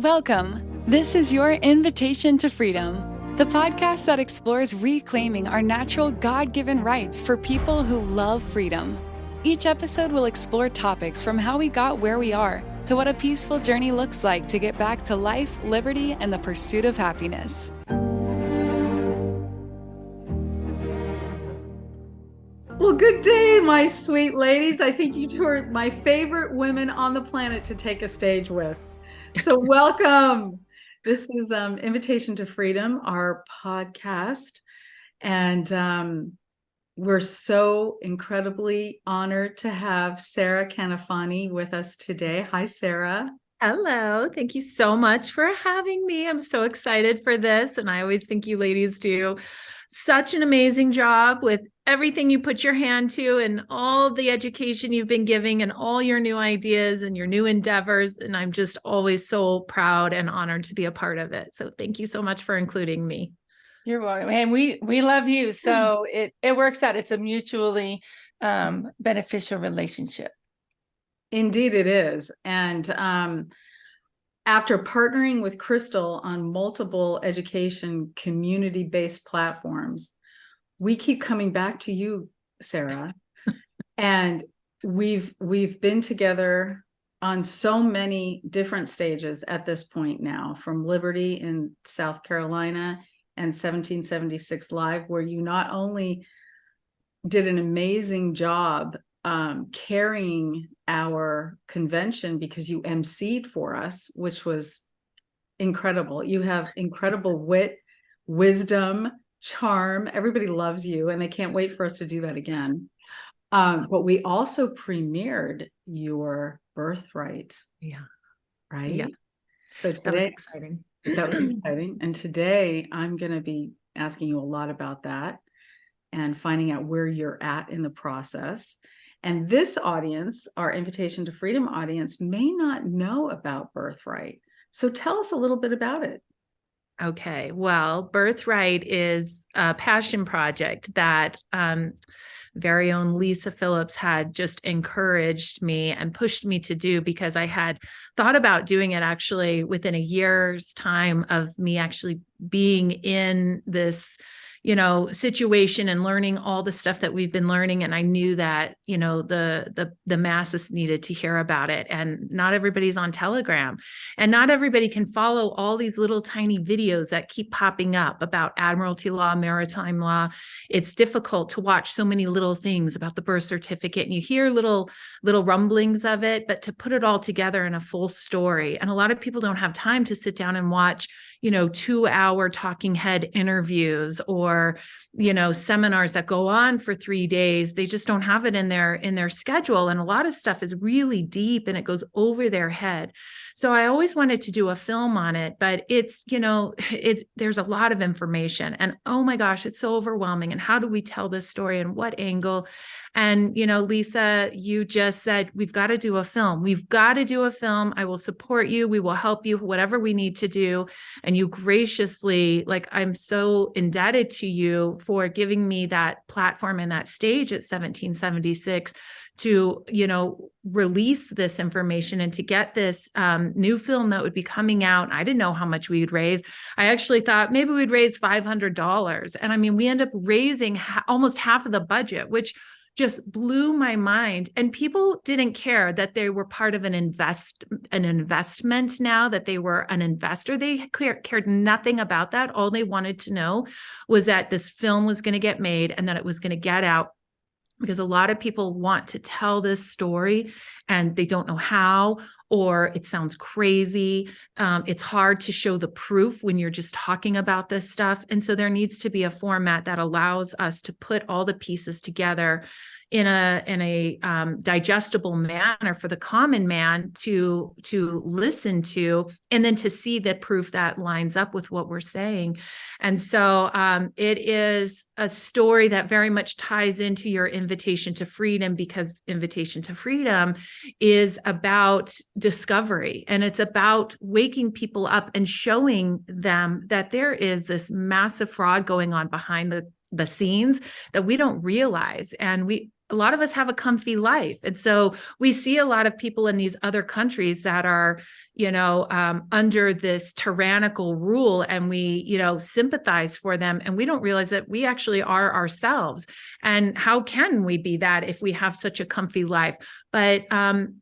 Welcome. This is your invitation to freedom, the podcast that explores reclaiming our natural God-given rights for people who love freedom. Each episode will explore topics from how we got where we are to what a peaceful journey looks like to get back to life, liberty, and the pursuit of happiness. Well, good day, my sweet ladies. I think you two are my favorite women on the planet to take a stage with. So welcome. This is Invitation to Freedom, our podcast. And we're so incredibly honored to have Sarah Kanafani with us today. Hi, Sarah. Hello. Thank you so much for having me. I'm so excited for this. And I always think you ladies do such an amazing job with everything you put your hand to and all the education you've been giving and all your new ideas and your new endeavors. And I'm just always so proud and honored to be a part of it. So thank you so much for including me. You're welcome. And we love you. So it works out. It's a mutually beneficial relationship. Indeed it is. And after partnering with Crystal on multiple education community-based platforms, we keep coming back to you, Sarah. And we've been together on so many different stages at this point now, from Liberty in South Carolina and 1776 Live, where you not only did an amazing job carrying our convention because you emceed for us, which was incredible. You have incredible wit, wisdom, charm. Everybody loves you, and they can't wait for us to do that again. But we also premiered your BirthRight. Yeah. Right? Yeah. So today, that was exciting. That was exciting. And today I'm going to be asking you a lot about that and finding out where you're at in the process. And this audience, our Invitation to Freedom audience, may not know about BirthRight. So tell us a little bit about it. Okay. Well, BirthRight is a passion project that very own Lisa Phillips had just encouraged me and pushed me to do, because I had thought about doing it actually within a year's time of me actually being in this situation and learning all the stuff that we've been learning. And I knew that, the masses needed to hear about it. And not everybody's on Telegram, and not everybody can follow all these little tiny videos that keep popping up about admiralty law, maritime law. It's difficult to watch so many little things about the birth certificate, and you hear little rumblings of it, but to put it all together in a full story. And a lot of people don't have time to sit down and watch 2-hour talking head interviews or, seminars that go on for 3 days. They just don't have it in their schedule. And a lot of stuff is really deep and it goes over their head. So I always wanted to do a film on it, but it's, there's a lot of information, and oh my gosh, it's so overwhelming. And how do we tell this story and what angle? And, Lisa, you just said, we've got to do a film. We've got to do a film. I will support you. We will help you, whatever we need to do. And you graciously, I'm so indebted to you for giving me that platform and that stage at 1776 to, release this information and to get this new film that would be coming out. I didn't know how much we would raise. I actually thought maybe we'd raise $500. And I mean, we ended up raising almost half of the budget, which just blew my mind. And people didn't care that they were part of an investment now, that they were an investor. They cared nothing about that. All they wanted to know was that this film was going to get made and that it was going to get out, because a lot of people want to tell this story and they don't know how, or it sounds crazy. It's hard to show the proof when you're just talking about this stuff. And so there needs to be a format that allows us to put all the pieces together in a digestible manner for the common man to listen to, and then to see the proof that lines up with what we're saying. And so it is a story that very much ties into your invitation to freedom, because invitation to freedom is about discovery, and it's about waking people up and showing them that there is this massive fraud going on behind the scenes that we don't realize. And a lot of us have a comfy life. And so we see a lot of people in these other countries that are, under this tyrannical rule, and we, sympathize for them. And we don't realize that we actually are ourselves. And how can we be that if we have such a comfy life? But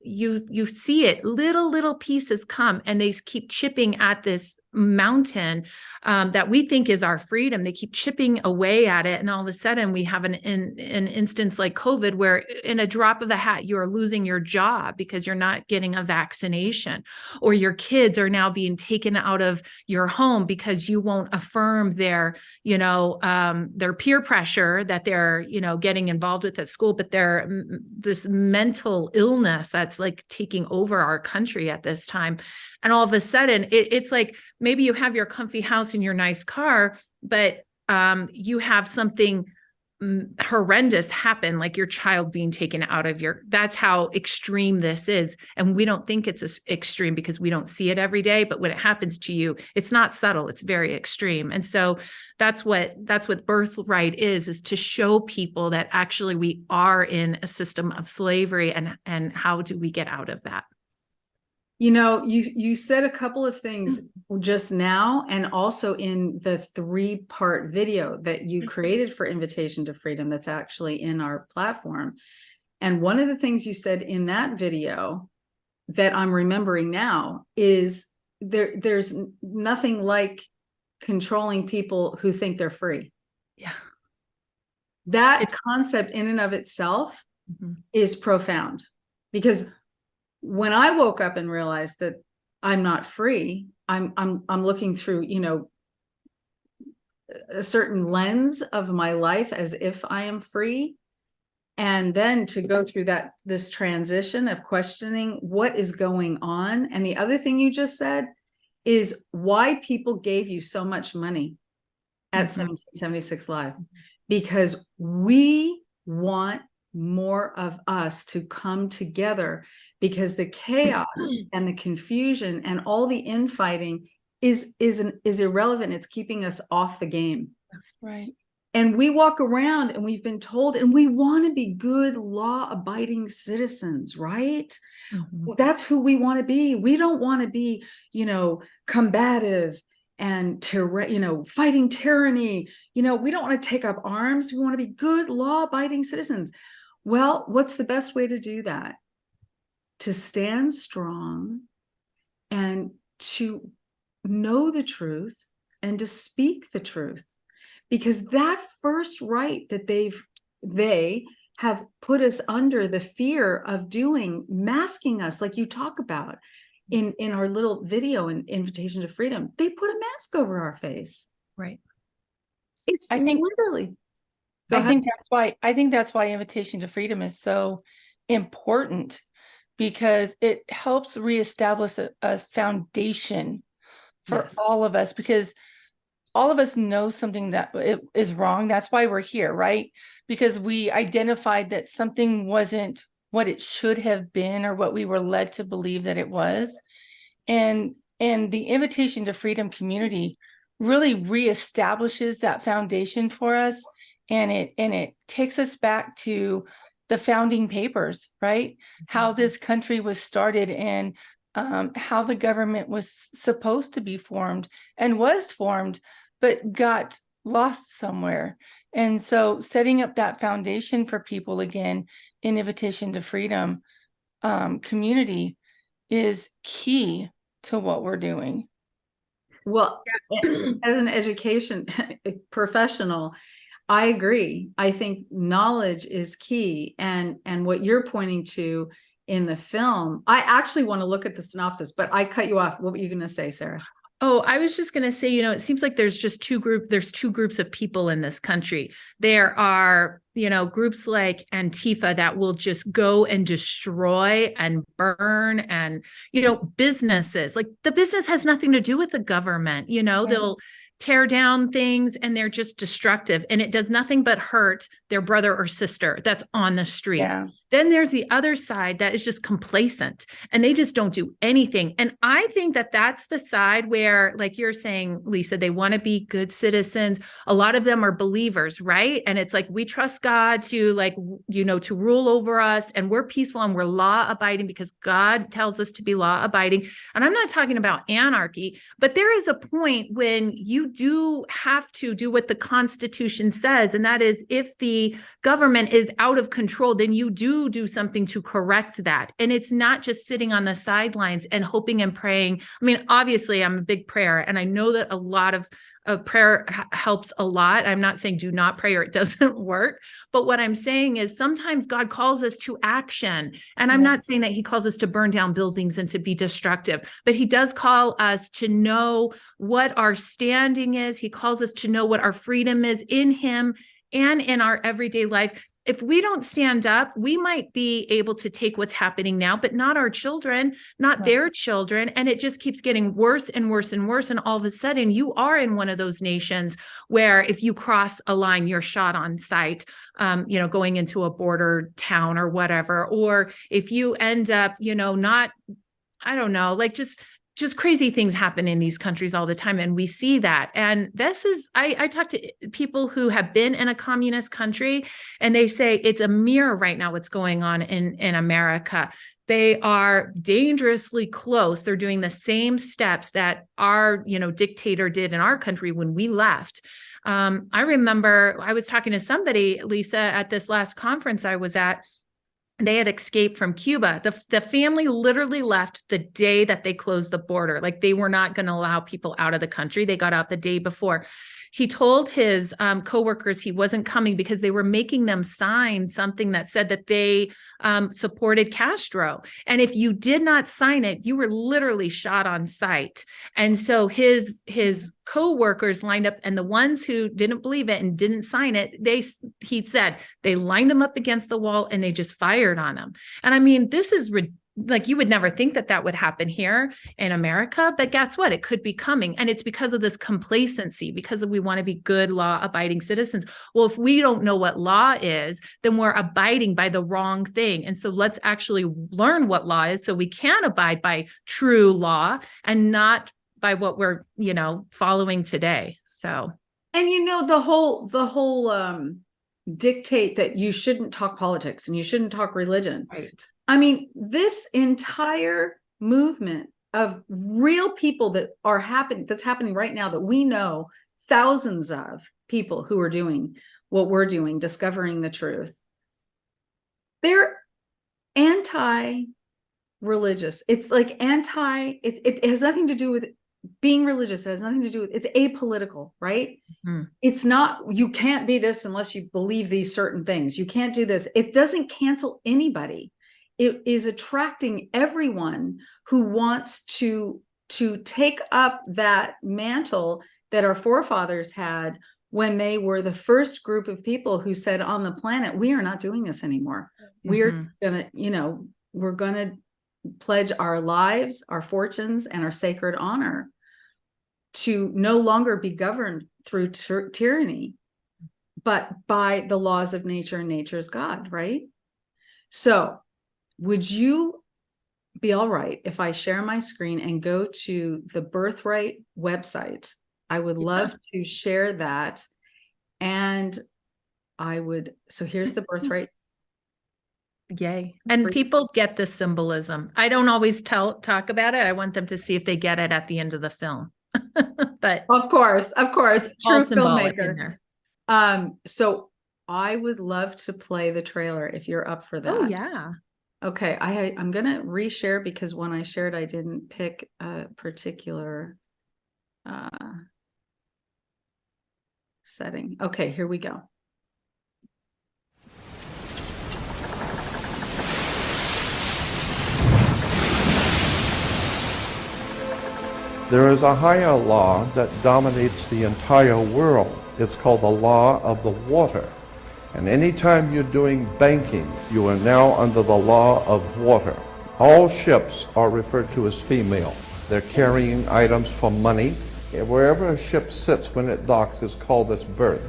you see it, little pieces come, and they keep chipping at this mountain that we think is our freedom. They keep chipping away at it. And all of a sudden we have an instance like COVID, where in a drop of a hat, you're losing your job because you're not getting a vaccination, or your kids are now being taken out of your home because you won't affirm their peer pressure that they're, getting involved with at school, but they're this mental illness that's like taking over our country at this time. And all of a sudden it's like, maybe you have your comfy house and your nice car, but you have something horrendous happen, like your child being taken out of that's how extreme this is. And we don't think it's extreme because we don't see it every day. But when it happens to you, it's not subtle, it's very extreme. And so that's what BirthRight is to show people that actually we are in a system of slavery, and how do we get out of that? You said a couple of things just now, and also in the 3-part video that you created for Invitation to Freedom that's actually in our platform. And one of the things you said in that video that I'm remembering now is there's nothing like controlling people who think they're free. Yeah. That concept in and of itself is profound, because when I woke up and realized that I'm not free, I'm looking through, a certain lens of my life as if I am free. And then to go through this transition of questioning what is going on. And the other thing you just said is why people gave you so much money at 1776 Live, because we want more of us to come together, because the chaos and the confusion and all the infighting is irrelevant. It's keeping us off the game. Right. And we walk around and we've been told, and we want to be good law-abiding citizens, right? That's who we want to be. We don't want to be, combative and fighting tyranny. We don't want to take up arms. We want to be good law-abiding citizens. Well, what's the best way to do that? To stand strong and to know the truth and to speak the truth, because that first right that they have put us under the fear of doing, masking us, like you talk about in our little video in Invitation to Freedom. They put a mask over our face. Right. I think that's why Invitation to Freedom is so important, because it helps reestablish a foundation for all of us, because all of us know something that is wrong. That's why we're here, right? Because we identified that something wasn't what it should have been, or what we were led to believe that it was. And the Invitation to Freedom community really reestablishes that foundation for us. And it takes us back to the founding papers, right? How this country was started, and how the government was supposed to be formed and was formed, but got lost somewhere. And so setting up that foundation for people again in Invitation to Freedom community is key to what we're doing. Well, as an education professional, I agree. I think knowledge is key. And what you're pointing to in the film, I actually want to look at the synopsis, but I cut you off. What were you going to say, Sarah? Oh, I was just going to say, it seems like there's two groups of people in this country. There are, groups like Antifa that will just go and destroy and burn, and, businesses. Like, the business has nothing to do with the government. They'll tear down things, and they're just destructive, and it does nothing but hurt their brother or sister that's on the street. Yeah. Then there's the other side that is just complacent and they just don't do anything. And I think that that's the side where, like you're saying, Lisa, they want to be good citizens. A lot of them are believers, right? And it's like, we trust God to to rule over us, and we're peaceful and we're law abiding because God tells us to be law abiding. And I'm not talking about anarchy, but there is a point when you do have to do what the Constitution says. And that is, if the government is out of control, then you do something to correct that. And it's not just sitting on the sidelines and hoping and praying. I mean, obviously I'm a big prayer, and I know that a lot of prayer helps a lot. I'm not saying do not pray or it doesn't work. But what I'm saying is sometimes God calls us to action. And I'm not saying that he calls us to burn down buildings and to be destructive, but he does call us to know what our standing is. He calls us to know what our freedom is in him and in our everyday life. If we don't stand up, we might be able to take what's happening now, but not our children, not their children. And it just keeps getting worse and worse and worse. And all of a sudden you are in one of those nations where if you cross a line, you're shot on sight, going into a border town or whatever. Or if you end up, just crazy things happen in these countries all the time. And we see that. And this is, I talk to people who have been in a communist country, and they say it's a mirror right now what's going on in America. They are dangerously close. They're doing the same steps that our, dictator did in our country when we left. I remember I was talking to somebody, Lisa, at this last conference I was at. They had escaped from Cuba. The family literally left the day that they closed the border. Like, they were not going to allow people out of the country. They got out the day before. He told his coworkers he wasn't coming because they were making them sign something that said that they supported Castro. And if you did not sign it, you were literally shot on sight. And so his coworkers lined up, and the ones who didn't believe it and didn't sign it, he said they lined them up against the wall and they just fired on them. And I mean, this is like, you would never think that would happen here in America, but guess what? It could be coming. And it's because of this complacency, because we want to be good law abiding citizens. Well, if we don't know what law is, then we're abiding by the wrong thing. And so let's actually learn what law is so we can abide by true law and not by what we're, following today. So, and the whole dictate that you shouldn't talk politics and you shouldn't talk religion. Right. I mean, this entire movement of real people that's happening right now, that we know thousands of people who are doing what we're doing, discovering the truth. They're anti-religious. It's like it has nothing to do with being religious. It has nothing to do with, it's apolitical, right? Mm-hmm. It's not, you can't be this unless you believe these certain things. You can't do this. It doesn't cancel anybody. It is attracting everyone who wants to take up that mantle that our forefathers had when they were the first group of people who said on the planet, we are not doing this anymore. Mm-hmm. We're gonna pledge our lives, our fortunes, and our sacred honor to no longer be governed through tyranny, but by the laws of nature and nature's God, right? So would you be all right if I share my screen and go to the BirthRight website? I would love to share that. And so here's the BirthRight. Yay. And people get the symbolism. I don't always talk about it. I want them to see if they get it at the end of the film. But of course, true filmmaker. So I would love to play the trailer if you're up for that. Oh yeah. Okay, I'm going to reshare because when I shared, I didn't pick a particular setting. Okay, here we go. There is a higher law that dominates the entire world. It's called the law of the water. And anytime you're doing banking, you are now under the law of water. All ships are referred to as female. They're carrying items for money. Wherever a ship sits when it docks is called its berth.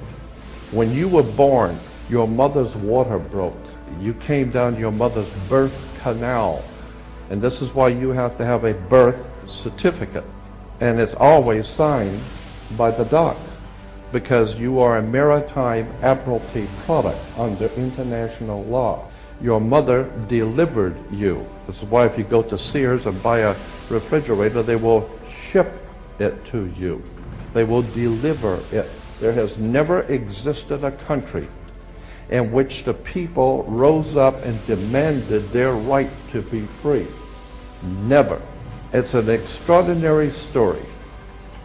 When you were born, Your mother's water broke. You came down your mother's birth canal. And this is why you have to have a birth certificate. And it's always signed by the doc, because you are a maritime admiralty product under international law. Your mother delivered you. This is why if you go to Sears and buy a refrigerator, they will ship it to you. They will deliver it. There has never existed a country in which the people rose up and demanded their right to be free. Never. It's an extraordinary story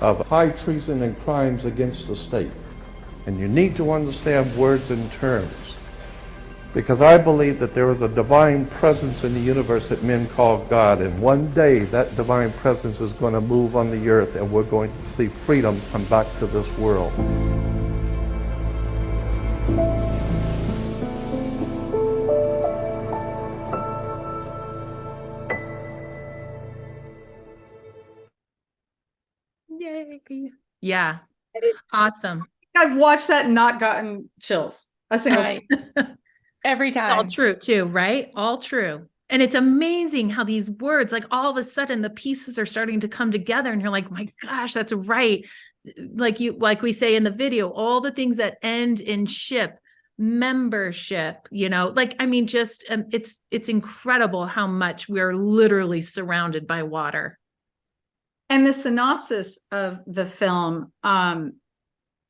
of high treason and crimes against the state. And you need to understand words and terms, because I believe that there is a divine presence in the universe that men call God, and one day that divine presence is going to move on the earth and we're going to see freedom come back to this world. Yay. Yeah. Awesome. I've watched that and not gotten chills a single time. Every It's all time. true too, right? All true. And it's amazing how these words, like all of a sudden the pieces are starting to come together and you're like, my gosh, that's right. Like we say in the video, all the things that end in ship, membership, just it's incredible how much we're literally surrounded by water. And the synopsis of the film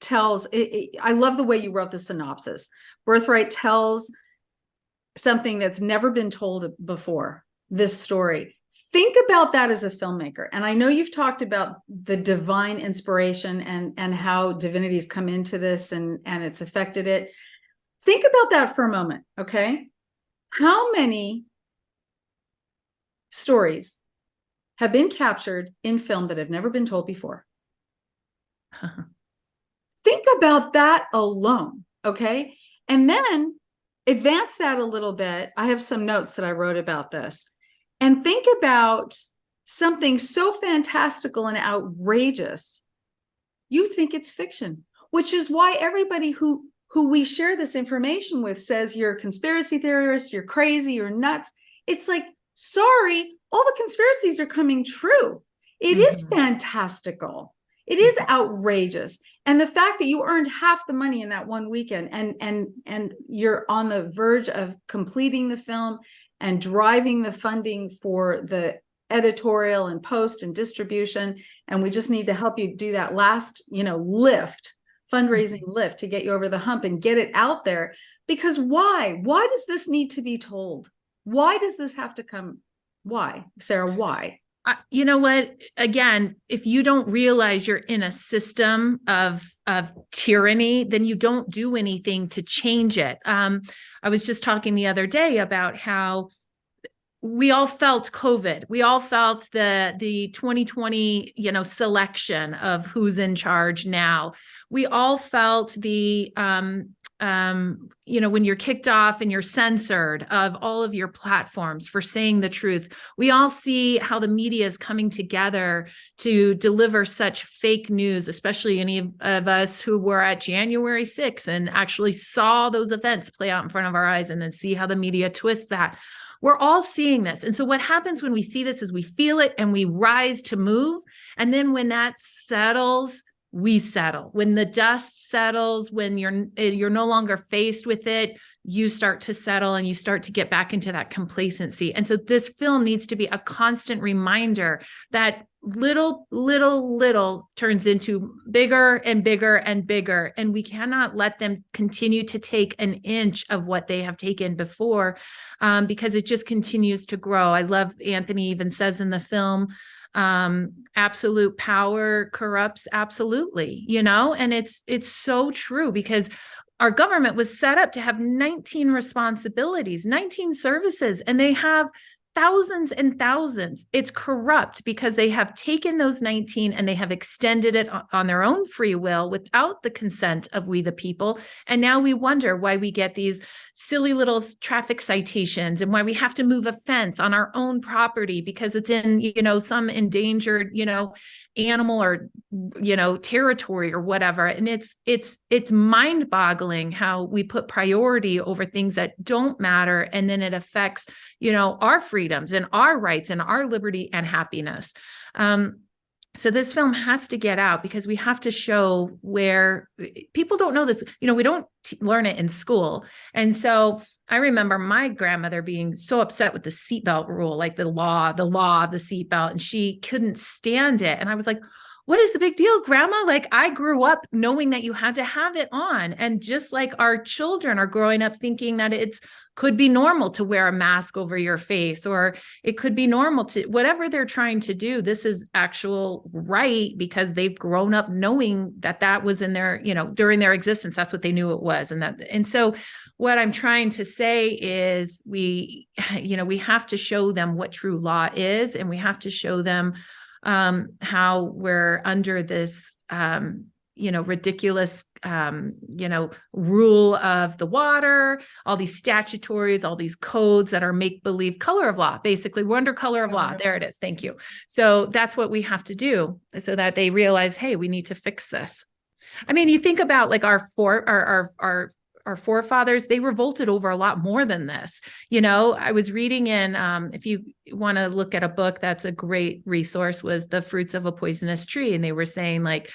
tells, I love the way you wrote the synopsis. BirthRight tells something that's never been told before, this story. Think about that as a filmmaker. And I know you've talked about the divine inspiration and how divinity's come into this and it's affected it. Think about that for a moment, okay? How many stories have been captured in film that have never been told before? Think about that alone, okay? And then advance that a little bit. I have some notes that I wrote about this. And think about something so fantastical and outrageous, you think it's fiction, which is why everybody who we share this information with says you're a conspiracy theorist, you're crazy, you're nuts. It's like, sorry, all the conspiracies are coming true. It is fantastical. It is outrageous. And the fact that you earned half the money in that one weekend and you're on the verge of completing the film and driving the funding for the editorial and post and distribution. And we just need to help you do that last, fundraising lift to get you over the hump and get it out there. Because why? Why does this need to be told? Why does this have to come? Why, Sarah, why? You know what? Again, if you don't realize you're in a system of tyranny, then you don't do anything to change it. I was just talking the other day about how we all felt COVID. We all felt the 2020, selection of who's in charge now. We all felt the when you're kicked off and you're censored of all of your platforms for saying the truth. We all see how the media is coming together to deliver such fake news, especially any of us who were at January 6th and actually saw those events play out in front of our eyes and then see how the media twists that. We're all seeing this. And so what happens when we see this is we feel it and we rise to move. And then when that settles, we settle. When the dust settles, when you're no longer faced with it, you start to settle and you start to get back into that complacency. And so this film needs to be a constant reminder that little turns into bigger and bigger and bigger. And we cannot let them continue to take an inch of what they have taken before, because it just continues to grow. I love Anthony even says in the film, absolute power corrupts absolutely, and it's so true, because our government was set up to have 19 responsibilities, 19 services, and they have thousands and thousands. It's corrupt because they have taken those 19 and they have extended it on their own free will without the consent of we the people. And now we wonder why we get these silly little traffic citations and why we have to move a fence on our own property because it's in, some endangered, animal or, territory or whatever. And it's mind-boggling how we put priority over things that don't matter. And then it affects, our freedoms and our rights and our liberty and happiness. So this film has to get out because we have to show where people don't know this. We don't learn it in school. And so I remember my grandmother being so upset with the seatbelt rule, like the law of the seatbelt, and she couldn't stand it. And I was like, what is the big deal, Grandma? Like, I grew up knowing that you had to have it on. And just like our children are growing up thinking that could be normal to wear a mask over your face, or it could be normal to whatever they're trying to do. This is actual right because they've grown up knowing that was in their, during their existence, that's what they knew it was. And so what I'm trying to say is we have to show them what true law is, and we have to show them how we're under this, ridiculous, rule of the water, all these statutories, all these codes that are make-believe color of law. Basically, we're under color of law. There it is. Thank you. So that's what we have to do so that they realize, hey, we need to fix this. I mean, you think about like our forefathers, they revolted over a lot more than this. I was reading in, if you want to look at a book, that's a great resource, was The Fruits of a Poisonous Tree. And they were saying like,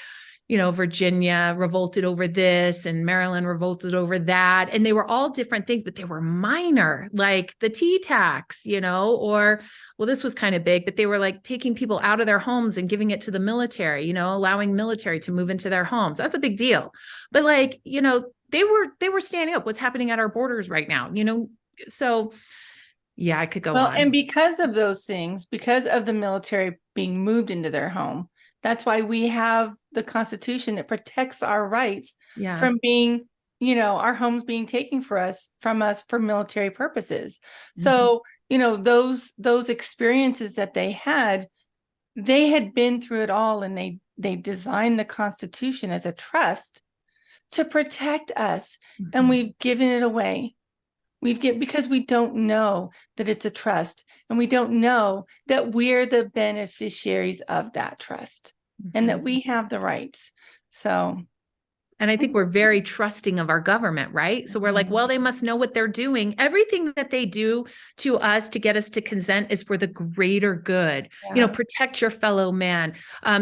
Virginia revolted over this and Maryland revolted over that. And they were all different things, but they were minor, like the tea tax, or, well, this was kind of big, but they were like taking people out of their homes and giving it to the military, allowing military to move into their homes. That's a big deal. But like, they were standing up. What's happening at our borders right now, So yeah, I could go on. And because of those things, because of the military being moved into their home, that's why we have the Constitution that protects our rights from being, our homes being taken from us for military purposes. Mm-hmm. So, those experiences that they had been through it all, and they designed the Constitution as a trust to protect us. Mm-hmm. And we've given it away. Because we don't know that it's a trust, and we don't know that we're the beneficiaries of that trust, mm-hmm. and that we have the rights. And I think we're very trusting of our government, right? So we're like, well, they must know what they're doing. Everything that they do to us to get us to consent is for the greater good. Yeah. Protect your fellow man.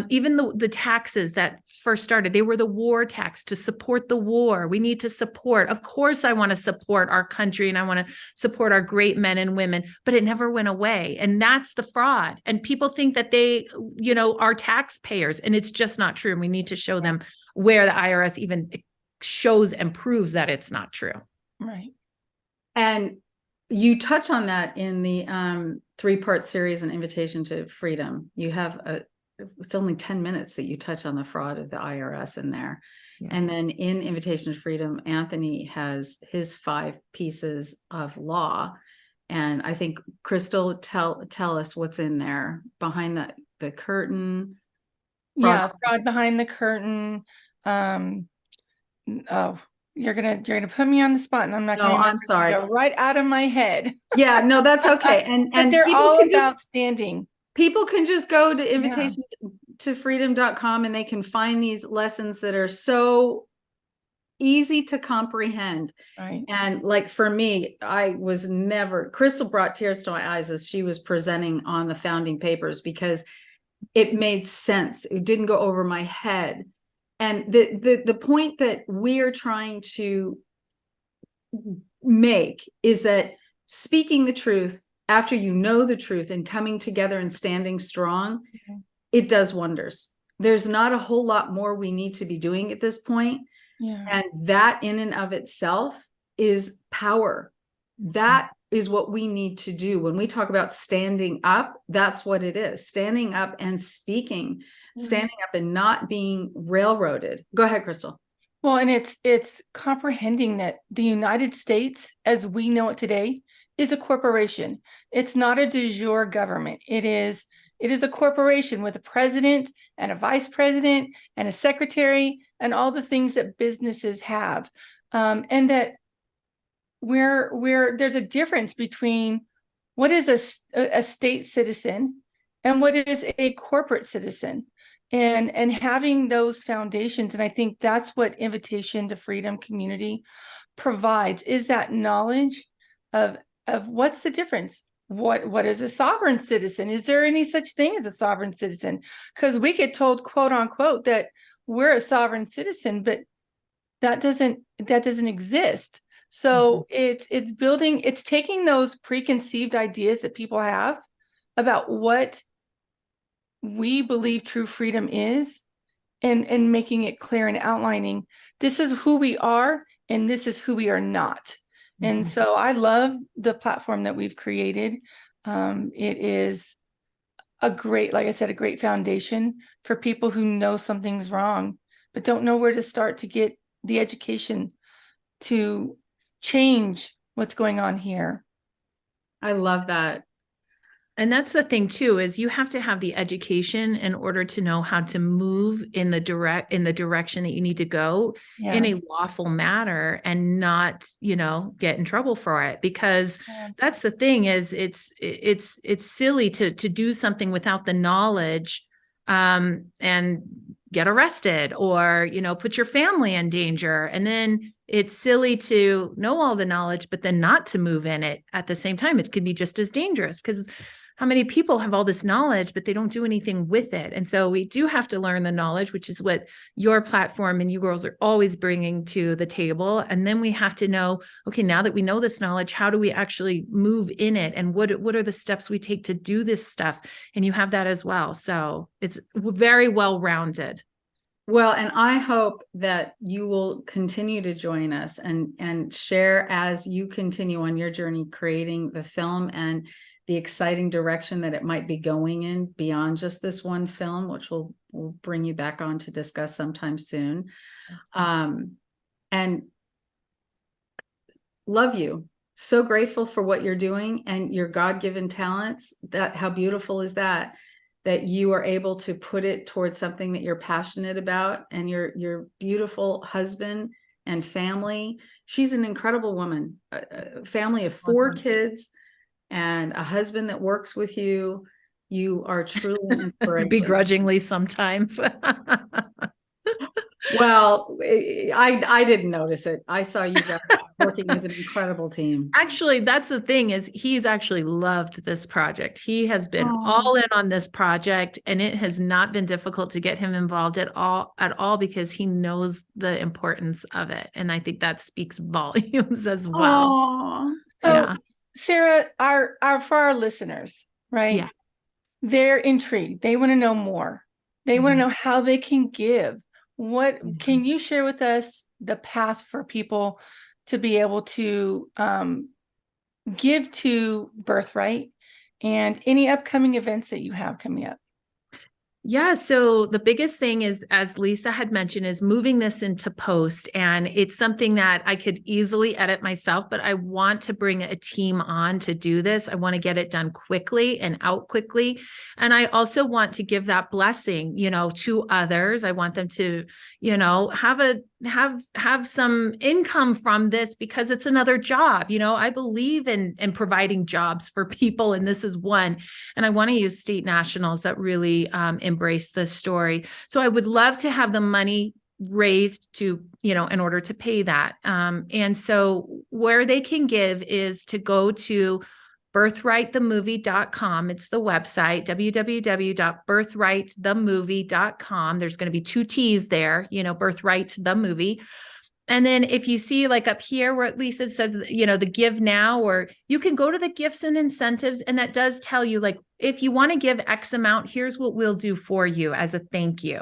Even the taxes that first started, they were the war tax to support the war. We need to support. Of course, I want to support our country and I want to support our great men and women, but it never went away. And that's the fraud. And people think that they, are taxpayers, and it's just not true. And we need to show them where the IRS even shows and proves that it's not true. Right. And you touch on that in the 3-part series, An Invitation to Freedom. You have it's only 10 minutes that you touch on the fraud of the IRS in there. Yeah. And then in Invitation to Freedom, Anthony has his 5 pieces of law. And I think, Crystal, tell us what's in there behind the curtain. Fraud behind the curtain. You're gonna put me on the spot, and I'm not gonna. No, I'm sorry. Go right out of my head. Yeah, no, that's okay. And they're all about standing. People can just go to invitationtofreedom.com and they can find these lessons that are so easy to comprehend. Right. And like for me, Crystal brought tears to my eyes as she was presenting on the founding papers, because it made sense. It didn't go over my head. And the point that we are trying to make is that speaking the truth after you know the truth and coming together and standing strong, it does wonders. There's not a whole lot more we need to be doing at this point. Yeah. And that in and of itself is power. That is what we need to do. When we talk about standing up, that's what it is. Standing up and speaking, standing up and not being railroaded. Go ahead, Crystal. Well, and it's comprehending that the United States, as we know it today, is a corporation. It's not a de jure government. It is a corporation with a president and a vice president and a secretary and all the things that businesses have. And that there's a difference between what is a state citizen and what is a corporate citizen, and having those foundations. And I think that's what Invitation to Freedom community provides, is that knowledge of what's the difference. What is a sovereign citizen? Is there any such thing as a sovereign citizen? Because we get told, quote unquote, that we're a sovereign citizen, but that doesn't exist. So it's taking those preconceived ideas that people have about what we believe true freedom is, and making it clear and outlining, this is who we are and this is who we are not. And so I love the platform that we've created. It is a great, like I said, a great foundation for people who know something's wrong, but don't know where to start to get the education to change what's going on here. I love that. And that's the thing too, is you have to have the education in order to know how to move in the direction that you need to go in a lawful manner, and not, get in trouble for it. Because that's the thing, is it's silly to do something without the knowledge, and get arrested, or, put your family in danger. And then it's silly to know all the knowledge, but then not to move in it at the same time. It could be just as dangerous, because how many people have all this knowledge, but they don't do anything with it? And so we do have to learn the knowledge, which is what your platform and you girls are always bringing to the table. And then we have to know, okay, now that we know this knowledge, how do we actually move in it? And what are the steps we take to do this stuff? And you have that as well. So it's very well-rounded. Well, and I hope that you will continue to join us and share as you continue on your journey creating the film, and the exciting direction that it might be going in beyond just this one film, which we'll bring you back on to discuss sometime soon. And love you. So grateful for what you're doing and your God-given talents. How beautiful is that you are able to put it towards something that you're passionate about, and your beautiful husband and family. She's an incredible woman, a family of 4 kids, and a husband that works with you. You are truly an inspiration. Begrudgingly sometimes. Well, I didn't notice it. I saw you guys working as an incredible team. Actually, that's the thing, is he's actually loved this project. He has been all in on this project, and it has not been difficult to get him involved at all, because he knows the importance of it. And I think that speaks volumes as well. So Sarah, for our listeners, right? Yeah. They're intrigued. They want to know more. They want to know how they can give. What can you share with us the path for people to be able to give to BirthRight, and any upcoming events that you have coming up? Yeah. So the biggest thing is, as Lisa had mentioned, is moving this into post. And it's something that I could easily edit myself, but I want to bring a team on to do this. I want to get it done quickly and out quickly. And I also want to give that blessing, to others. I want them to, have some income from this, because it's another job. I believe in providing jobs for people, and this is one. And I want to use state nationals that really embrace this story. So I would love to have the money raised to, in order to pay that. And so where they can give is to go to birthrightthemovie.com. It's the website, www.birthrightthemovie.com. There's going to be 2 T's there, BirthRight the movie. And then if you see like up here where at least it says, the give now, or you can go to the gifts and incentives, and that does tell you like if you want to give X amount, here's what we'll do for you as a thank you.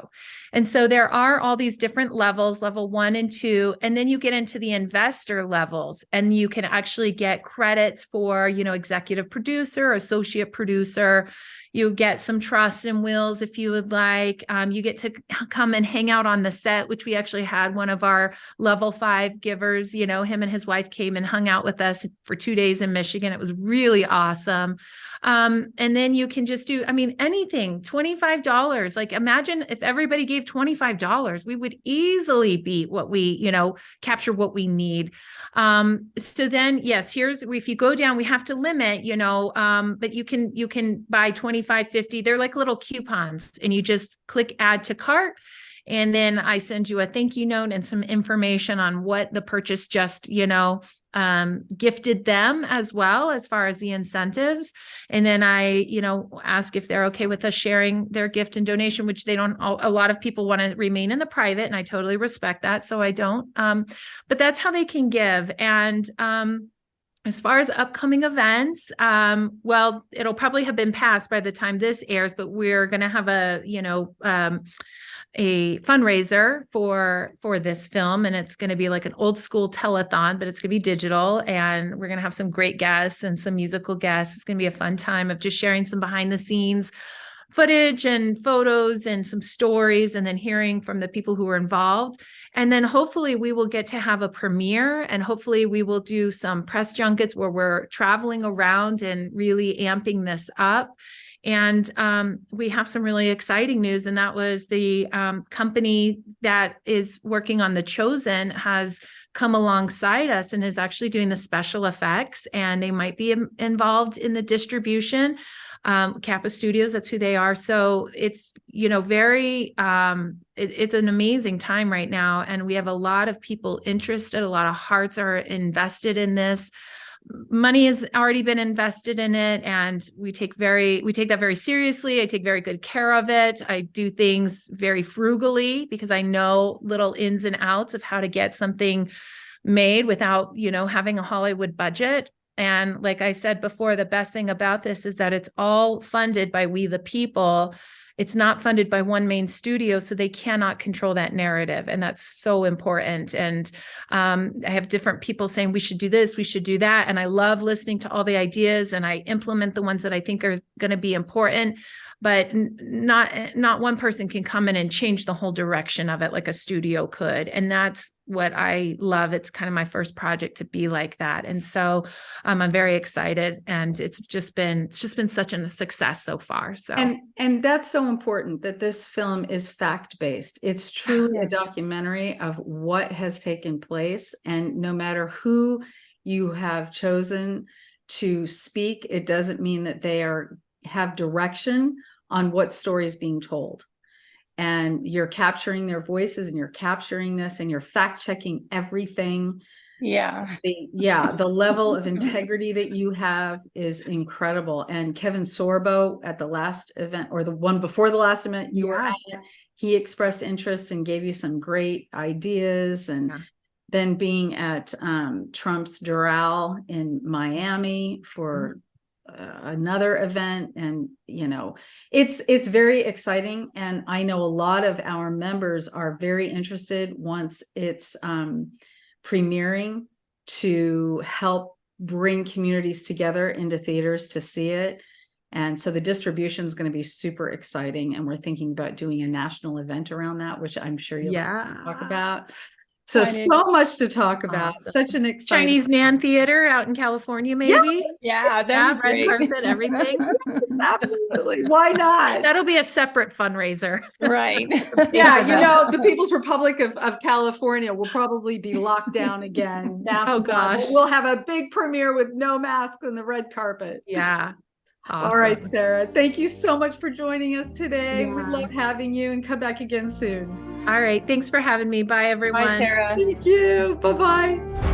And so there are all these different levels, level 1 and 2, and then you get into the investor levels, and you can actually get credits for, executive producer, associate producer. You get some trust and wills if you would like. You get to come and hang out on the set, which we actually had one of our level 5 givers, him and his wife came and hung out with us for 2 days in Michigan. It was really awesome. And then you can just do, anything, $25. Like, imagine if everybody gave $25, we would easily beat what we, capture what we need. So then, yes, if you go down, we have to limit, but you can buy 25, 50, they're like little coupons, and you just click add to cart. And then I send you a thank you note and some information on what the purchase just, gifted them, as well as far as the incentives. And then I, ask if they're okay with us sharing their gift and donation, which they don't. A lot of people want to remain in the private, and I totally respect that. So I don't, but that's how they can give. And, as far as upcoming events, well, it'll probably have been passed by the time this airs, but we're going to have a fundraiser for this film, and it's going to be like an old school telethon, but it's going to be digital, and we're going to have some great guests and some musical guests. It's going to be a fun time of just sharing some behind the scenes footage and photos and some stories, and then hearing from the people who were involved. And then hopefully we will get to have a premiere, and hopefully we will do some press junkets where we're traveling around and really amping this up. And we have some really exciting news, and that was the company that is working on The Chosen has come alongside us and is actually doing the special effects, and they might be involved in the distribution. Kappa Studios, that's who they are. So it's, very, it's an amazing time right now. And we have a lot of people interested. A lot of hearts are invested in this. Money has already been invested in it, and we take that very seriously. I take very good care of it. I do things very frugally because I know little ins and outs of how to get something made without, having a Hollywood budget. And like I said before, the best thing about this is that it's all funded by we the people. It's not funded by one main studio, so they cannot control that narrative. And that's so important. And I have different people saying, we should do this, we should do that. And I love listening to all the ideas, and I implement the ones that I think are going to be important. But not one person can come in and change the whole direction of it like a studio could. And that's what I love. It's kind of my first project to be like that. And so I'm very excited, and it's just been such a success so far. So, and that's so important that this film is fact-based. It's truly a documentary of what has taken place. And no matter who you have chosen to speak, it doesn't mean that they have direction on what story is being told. And you're capturing their voices, and you're capturing this, and you're fact checking everything. Yeah. The level of integrity that you have is incredible. And Kevin Sorbo at the last event, or the one before the last event you were at, he expressed interest and gave you some great ideas. And then being at Trump's Doral in Miami for another event, and it's very exciting. And I know a lot of our members are very interested once it's premiering, to help bring communities together into theaters to see it. And so the distribution is going to be super exciting, and we're thinking about doing a national event around that, which I'm sure you'll talk about. So much to talk about. Awesome. Such an exciting Chinese Man Theater out in California, maybe. That's red carpet, everything. Yes, absolutely. Why not? That'll be a separate fundraiser. Right. The People's Republic of California will probably be locked down again. Oh gosh. We'll have a big premiere with no masks and the red carpet. Yeah. Awesome. All right, Sarah. Thank you so much for joining us today. We love having you, and come back again soon. All right. Thanks for having me. Bye, everyone. Bye, Sarah. Thank you. Bye-bye.